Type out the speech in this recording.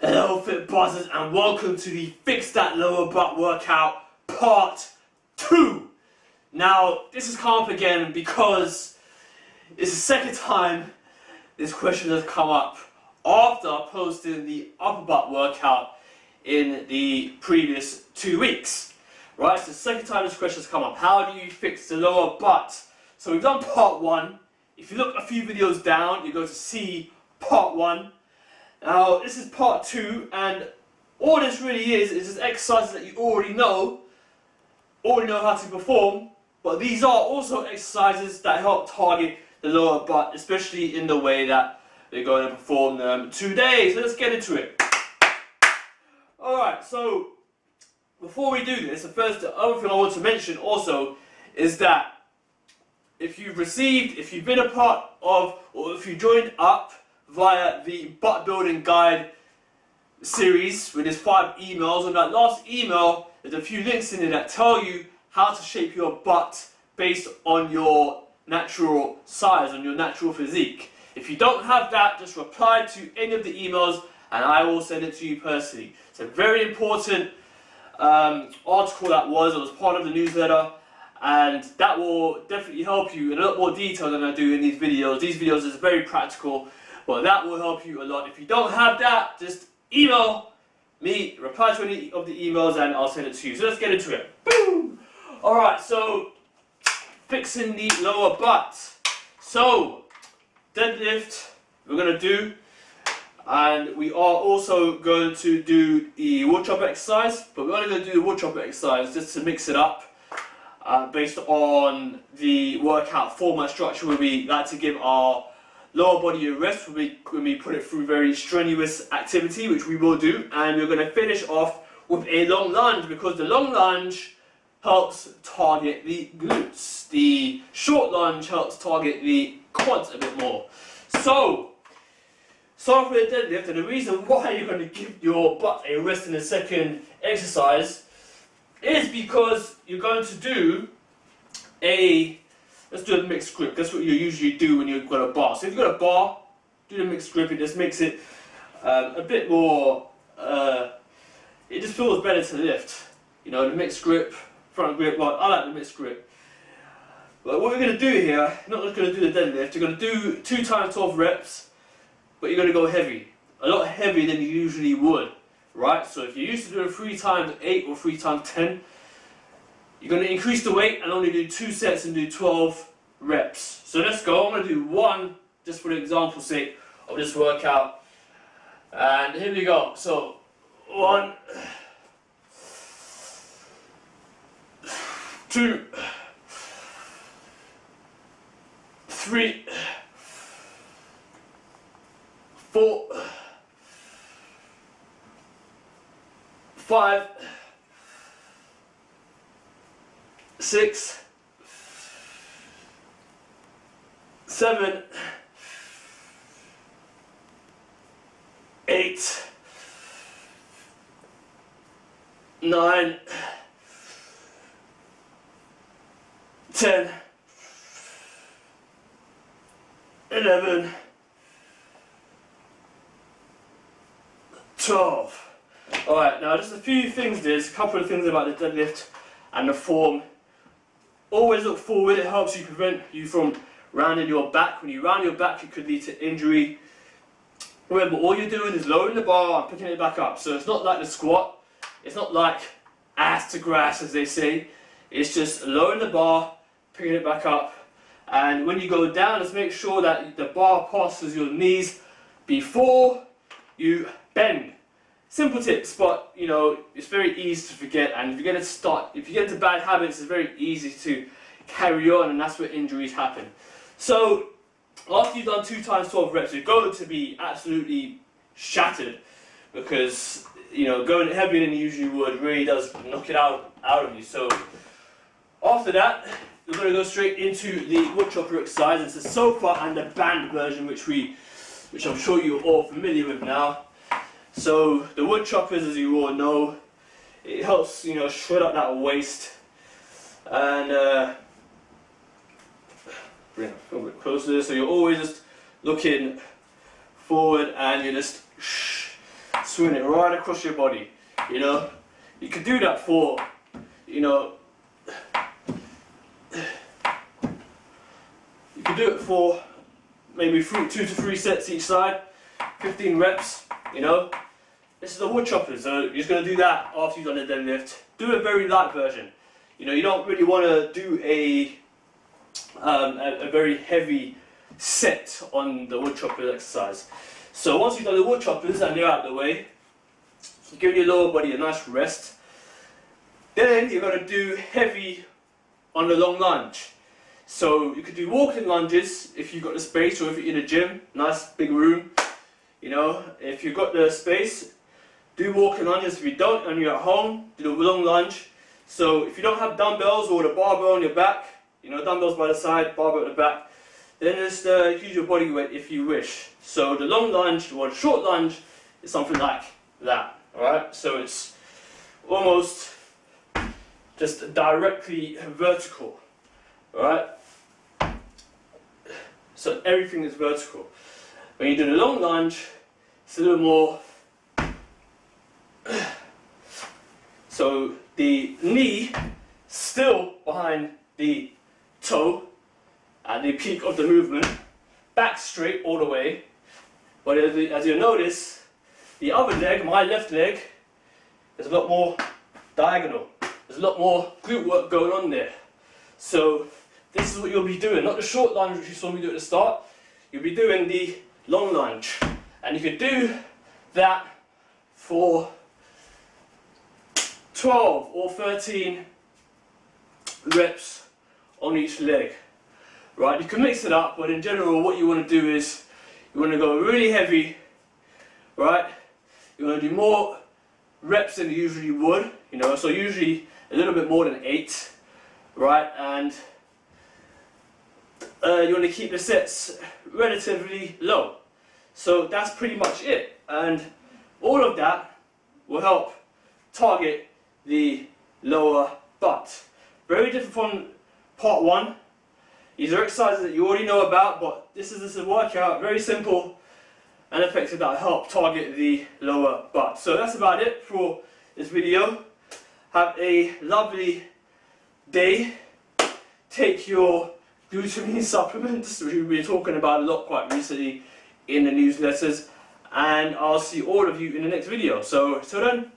Hello Fit Buzzers and welcome to the Fix That Lower Butt Workout Part 2. Now this has come up again because it's the second time this question has come up after posting the upper butt workout in the previous 2 weeks. Right, it's the second time this question has come up. How do you fix the lower butt? So we've done part 1. If you look a few videos down, you're going to see part 1. Now this is part 2, and all this really is just exercises that you already know how to perform, but these are also exercises that help target the lower butt, especially in the way that we're going to perform them today. So let's get into it. Alright, so before we do this, the other thing I want to mention also is that if you've been a part of, or if you joined up via the butt building guide series with his 5 emails, on that last email there's a few links in there that tell you how to shape your butt based on your natural size, on your natural physique. If you don't have that, just reply to any of the emails and I will send it to you personally. It's a very important article that was part of the newsletter, and that will definitely help you in a lot more detail than I do in these videos. These videos is very practical, but that will help you a lot. If you don't have that, just email me, reply to any of the emails and I'll send it to you. So let's get into it. Boom! Alright, so fixing the lower butt. So deadlift we're going to do, and we are also going to do the wood chopper exercise, but we're only going to do the wood chopper exercise just to mix it up based on the workout format structure, where we like to give our lower body a rest when we put it through very strenuous activity, which we will do. And we're going to finish off with a long lunge, because the long lunge helps target the glutes. The short lunge helps target the quads a bit more. So, start with the deadlift, and the reason why you're going to give your butt a rest in the second exercise is because you're going to do let's do a mixed grip. That's what you usually do when you've got a bar. So if you've got a bar, do the mixed grip. It just makes it a bit more, it just feels better to lift. You know, the mixed grip, front grip, well, I like the mixed grip. But what we're going to do here, not just going to do the deadlift, you're going to do 2 times 12 reps, but you're going to go heavy. A lot heavier than you usually would, right? So if you're used to doing 3 times 8 or 3 times 10, you're going to increase the weight and only do 2 sets and do 12 reps. So let's go. I'm going to do 1 just for the example's sake of this workout. And here we go. So 1, 2, 3, 4, 5, 6, 7, 8, 9, 10, 11, 12. Alright, now just a few things, there's a couple of things about the deadlift and the form. Always look forward, it helps you prevent you from rounding your back. When you round your back, it could lead to injury. Remember, all you're doing is lowering the bar and picking it back up. So it's not like the squat, it's not like ass to grass as they say. It's just lowering the bar, picking it back up. And when you go down, just make sure that the bar passes your knees before you bend. Simple tips, but you know, it's very easy to forget, and if you get into bad habits, it's very easy to carry on, and that's where injuries happen. So after you've done 2 times 12 reps, you're going to be absolutely shattered, because you know, going heavier than you usually would really does knock it out of you. So after that, we're going to go straight into the wood chopper exercise. It's the sofa and the band version, which I'm sure you're all familiar with now. So the wood choppers, as you all know, it helps, you know, shred up that waist, and bring it a little bit closer. So you're always just looking forward, and you're just swing it right across your body. You know, you could do that for, you know, you could do it for maybe 2 to 3 sets each side, 15 reps. You know, this is the wood chopper, so you're just gonna do that after you've done the deadlift. Do a very light version. You know, you don't really want to do a very heavy set on the wood chopper exercise. So once you've done the wood choppers and they're out of the way, you give your lower body a nice rest. Then you're going to do heavy on the long lunge. So you could do walking lunges if you've got the space, or if you're in a gym, nice big room. You know, if you've got the space, do walking lunges. If you don't and you're at home, do the long lunge. So if you don't have dumbbells or the barbell on your back, you know, dumbbells by the side, barbell at the back, then just use your body weight if you wish. So the long lunge or the short lunge is something like that. Alright, so it's almost just directly vertical. Alright, so everything is vertical. When you do the long lunge, it's a little more. So the knee still behind the toe at the peak of the movement, back straight all the way. But as you'll notice, the other leg, my left leg, is a lot more diagonal. There's a lot more glute work going on there. So this is what you'll be doing, not the short lunge which you saw me do at the start. You'll be doing the long lunge, and you could do that for 12 or 13 reps on each leg. Right, you can mix it up, but in general what you want to do is you want to go really heavy, right? You want to do more reps than you usually would, you know, so usually a little bit more than 8, right? And you want to keep the sets relatively low. So that's pretty much it, and all of that will help target the lower butt. Very different from part 1. These are exercises that you already know about, but this is a workout, very simple and effective, that will help target the lower butt. So that's about it for this video. Have a lovely day. Take your glutamine supplements, which we've been talking about a lot quite recently in the newsletters, and I'll see all of you in the next video. So till then,